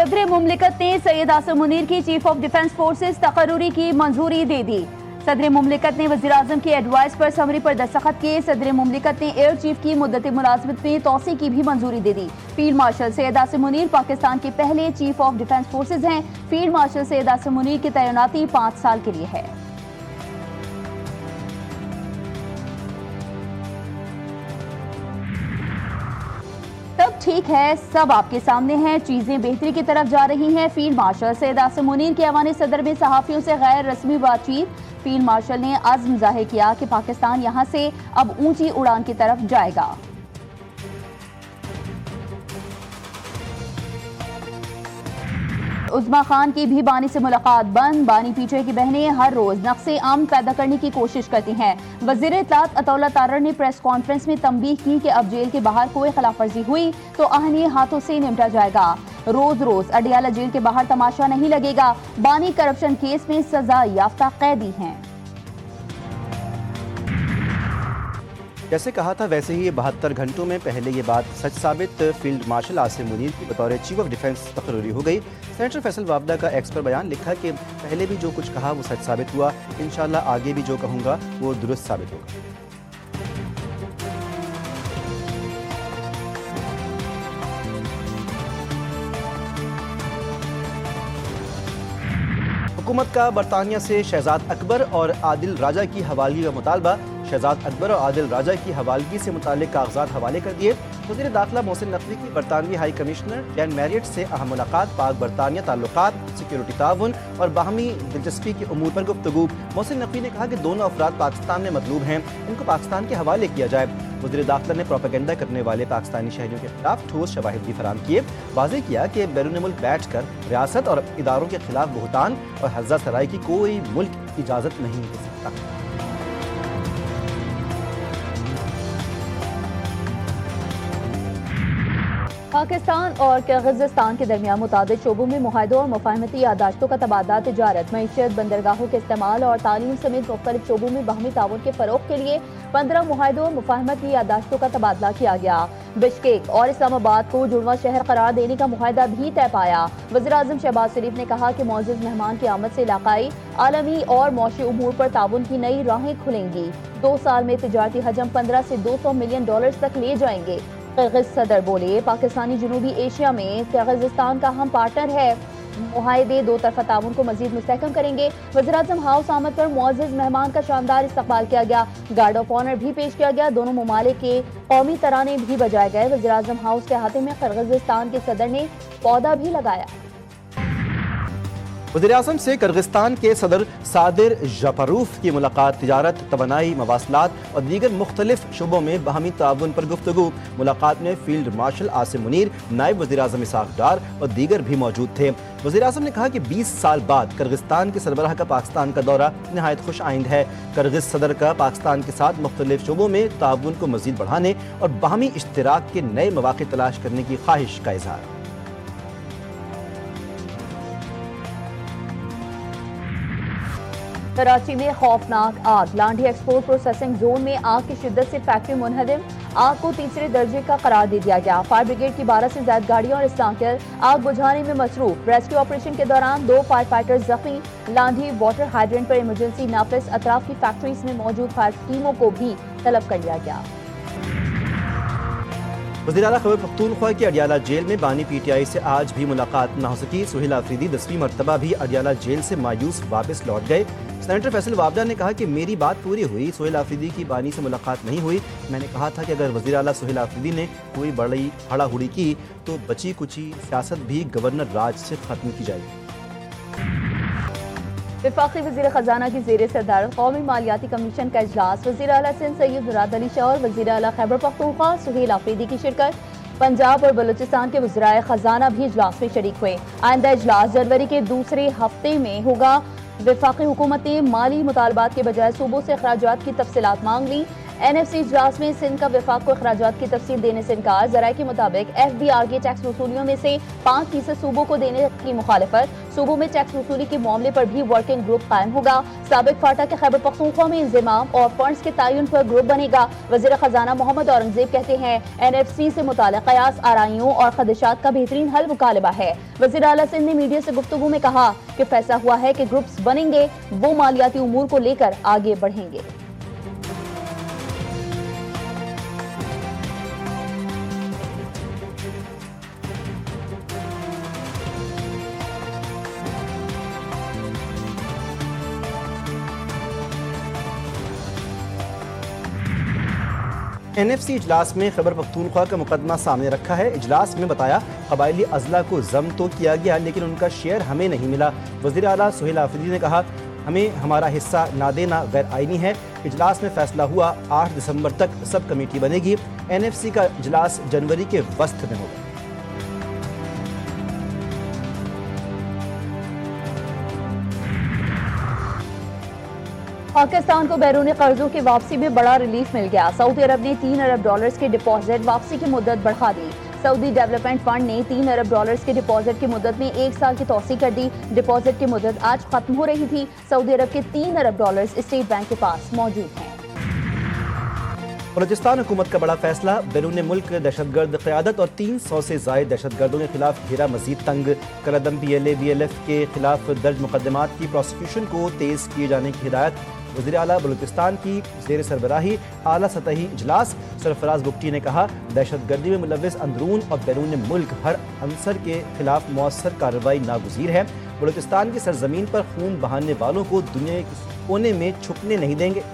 सदर मुमलिकत ने सैयद आसिम मुनीर की चीफ ऑफ डिफेंस फोर्सेस तकर्रुरी की मंजूरी दे दी। सदर मुमलिकत ने वज़ीर आज़म की एडवाइस पर समरी पर दस्तखत किए। सदर मुमलिकत ने एयर चीफ की मुद्दत मुलाजमत में तोसी की भी मंजूरी दे दी। फील्ड मार्शल सैयद आसिम मुनीर पाकिस्तान के पहले चीफ ऑफ डिफेंस फोर्सेज हैं। फील्ड मार्शल सैयद आसिम मुनीर की तैनाती 5 साल के लिए है। तब ठीक है, सब आपके सामने है, चीजें बेहतरी की तरफ जा रही हैं। फील्ड मार्शल सैयद आसिम मुनीर के ऐवान सदर में सहाफियों से गैर रस्मी बातचीत। फील्ड मार्शल ने अज़्म ज़ाहिर किया कि पाकिस्तान यहां से अब ऊंची उड़ान की तरफ जाएगा। उज़्मा खान की भी बानी से मुलाकात बंद। बानी पीटीआई की बहनें हर रोज नक्शे आम पैदा करने की कोशिश करती हैं। वज़ीर इत्तलात अतौला तारर ने प्रेस कॉन्फ्रेंस में तंबीह की कि अब जेल के बाहर कोई खिलाफ वर्जी हुई तो आहनिय हाथों से निपटा जाएगा। रोज रोज अडियाला जेल के बाहर तमाशा नहीं लगेगा। बानी करप्शन केस में सजा याफ्ता कैदी हैं। जैसे कहा था वैसे ही 72 घंटों में पहले ये बात सच साबित। फील्ड मार्शल आसिम मुनीर की बतौर चीफ ऑफ डिफेंस तकर्रुरी हो गई। सेनेटर फैसल वावदा का एक्स पर बयान लिखा कि पहले भी जो कुछ कहा वो सच साबित हुआ, इंशाल्लाह आगे भी जो कहूँगा वो दुरुस्त साबित होगा। हुकूमत का बरतानिया से शहजाद अकबर और आदिल राजा की हवालगी का मुतालबा। शहजाद अकबर और आदिल राजा की हवालगी से मुताल्लिक कागजात हवाले कर दिए। वज़ीर दाखिला मोहसिन नकवी की बरतानवी हाई कमिश्नर जैन मैरियट से अहम मुलाकात। पाक बरतानिया ताल्लुकात, सिक्योरिटी ताउन और बाहमी दिलचस्पी के उमूर पर गुफ्तगू। मोहसिन नकवी ने कहा कि दोनों अफराद पाकिस्तान में मतलूब हैं, इनको पाकिस्तान के हवाले किया जाए। वज़ीर दाखिला ने प्रोपेगेंडा करने वाले पाकिस्तानी शहरियों के खिलाफ ठोस शवाहिद भी फराहम किए। वाज़ेह किया कि बैरून मुल्क बैठ कर रियासत और इदारों के खिलाफ बुहतान और हज़्ज़ा सराई की कोई मुल्क इजाज़त नहीं दे सकता। पाकिस्तान और किर्गिज़स्तान के दरमियान मुताबिक शोबों में मुआहदों और मुफाहमती यादाश्तों का तबादला, तिजारत, मईशत, बंदरगाहों के इस्तेमाल और तालीम समेत मुख्तलिफ शोबों में बाहमी ताउन के फ़रोग़ के लिए 15 मुआहदों और मुफाहमती यादाश्तों का तबादला किया गया। बिश्केक और इस्लामाबाद को जुड़वां शहर करार देने का मुआहदा भी तय पाया। वज़ीर आज़म शहबाज शरीफ ने कहा कि मौजूद मेहमान की आमद से इलाकाई, आलमी और मौशी उमूर पर ताउन की नई राहें खुलेंगी। 2 साल में तिजारती हजम 15 से 200 मिलियन डॉलर तक ले जाएंगे। किर्गिज़ सदर बोले, पाकिस्तानी जनूबी एशिया में किर्गिज़स्तान का हम पार्टनर है। मुआहदे दो तरफा ताउन को मजीद मुस्तहकम करेंगे। वज़ीर आज़म हाउस आमद पर मुअज़्ज़ज़ मेहमान का शानदार इस्तकबाल किया गया। गार्ड ऑफ ऑनर भी पेश किया गया। दोनों ममालिक के कौमी तराने भी बजाए गए। वज़ीर आज़म हाउस के अहाते में किर्गिज़स्तान के सदर ने पौधा भी लगाया। वज़ीर आज़म से किर्गिस्तान के सदर सादिर जापारूफ की मुलाकात। तिजारत, तवानाई, मवासलात और दीगर मुख्तलिफ शुबों में बाहमी ताउन पर गुफ्तगू। मुलाकात में फील्ड मार्शल आसिम मुनीर, नायब वज़ीर आज़म इसाक डार और दीगर भी मौजूद थे। वज़ीर आज़म ने कहा कि 20 साल बाद किर्गिस्तान के सरबराह का पाकिस्तान का दौरा नहायत खुश आइंद है। किर्गिज़ सदर का पाकिस्तान के साथ मुख्तलिफ शुबों में ताउन को मज़ीद बढ़ाने और बाहमी इश्तिराक के नए मौक़े तलाश करने की ख्वाहिश का इज़हार। कराची में खौफनाक आग। लांडी एक्सपोर्ट प्रोसेसिंग जोन में आग की शिद्दत से फैक्ट्री मुनहदिम। आग को तीसरे दर्जे का करार दे दिया गया। फायर ब्रिगेड की 12 से ज्यादा गाड़ियां और स्टांकर आग बुझाने में मसरूफ। रेस्क्यू ऑपरेशन के दौरान 2 फायर फाइटर्स जख्मी। लांडी वाटर हाइड्रेंट पर इमरजेंसी नाफिज। अतराफ की फैक्ट्रीज में मौजूद फायर टीमों को भी तलब कर लिया गया। वज़ीर आला खैबर पख्तूनख्वा की अडियाला जेल में बानी पीटीआई से आज भी मुलाकात न हो सकी। सुहेल आफरीदी 10वीं मरतबा भी अडियाला जेल से मायूस वापस लौट गए। सेनेटर फैसल वावदा ने कहा कि मेरी बात पूरी हुई, सुहेल आफरीदी की बानी से मुलाकात नहीं हुई। मैंने कहा था कि अगर वज़ीर आला सुहेल आफरीदी ने कोई बड़ी हड़ाहुड़ी की तो बची कुची सियासत भी गवर्नर राज से ख़त्म की जाएगी। वफाकी वज़ीर ख़जाना की ज़ेर सदारत कौमी मालियाती कमीशन का इजलास। वज़ीर आला सिंध सैयद मुराद अली शाह और वज़ीर आला खैबर पख्तूनख्वा सुहेल आफरीदी की शिरकत। पंजाब और बलूचिस्तान के वज़राए ख़जाना भी इजलास में शरीक हुए। आइंदा इजलास जनवरी के दूसरे हफ्ते में होगा। वफाकी हुकूमत ने माली मुतालबात के बजाय सूबों से अखराजात की तफसीलात मांग ली। NFC इजलास में सिंध का वफाक को अखराजात की तफसील देने से इनकार। ज़राए के मुताबिक FBR के टैक्स वसूलियों में से 5% सूबों को देने की मुखालफत। सूबों में टैक्स वसूली के मामले पर भी वर्किंग ग्रुप कायम होगा। साबिक फाटा के खैबर पख्तूनख्वा में इंज़माम और फंड्स के तयन पर ग्रुप बनेगा। वज़ीर खजाना मोहम्मद औरंगजेब कहते हैं NFC से मुताल्लिक़ कयास आराइयों और खदशात का बेहतरीन हल मुकालबा है। वज़ीर आला सिंध ने मीडिया से गुफ्तगू में कहा कि फैसला हुआ है कि ग्रुप्स बनेंगे, वो मालियाती उमूर को लेकर आगे बढ़ेंगे। NFC इजलास में खैबर पख्तूनख्वा का मुकदमा सामने रखा है। इजलास में बताया कबायली अजला को जम तो किया गया लेकिन उनका शेयर हमें नहीं मिला। वज़ीर आला सुहेल आफरीदी ने कहा हमें हमारा हिस्सा ना देना गैर आईनी है। इजलास में फैसला हुआ 8 दिसंबर तक सब कमेटी बनेगी। NFC का इजलास जनवरी के वस्त में होगा। पाकिस्तान को बैरूनी कर्जों की वापसी में बड़ा रिलीफ मिल गया। सऊदी अरब ने $3 अरब के डिपॉजिट वापसी की मुद्दत बढ़ा दी। सऊदी डेवलपमेंट फंड ने $3 अरब के डिपॉजिट की मुद्दत में 1 साल की तौसी कर दी। डिपॉजिट की मुद्दत आज खत्म हो रही थी। सऊदी अरब के $3 अरब स्टेट बैंक के पास मौजूद हैं। बलूचिस्तान हुकूमत का बड़ा फैसला, बैरून मुल्क दहशतगर्द क़यादत और 300 से ज़ायद दहशतगर्दों के खिलाफ घेरा मजीद तंग। कलअदम PLA BLF के खिलाफ दर्ज मुकदमात की प्रोसिक्यूशन को तेज़ किए जाने की हिदायत। वज़ीर आला बलूचिस्तान की ज़ेर सरबराही आला सतही इजलास सरफराज बुगटी ने कहा दहशतगर्दी में मुलव्वस अंदरून और बैरून मुल्क हर अंसर के खिलाफ मौसर कार्रवाई नागुज़ीर है। बलूचिस्तान की सरजमीन पर खून बहाने वालों को दुनिया के कोने में छुपने नहीं देंगे।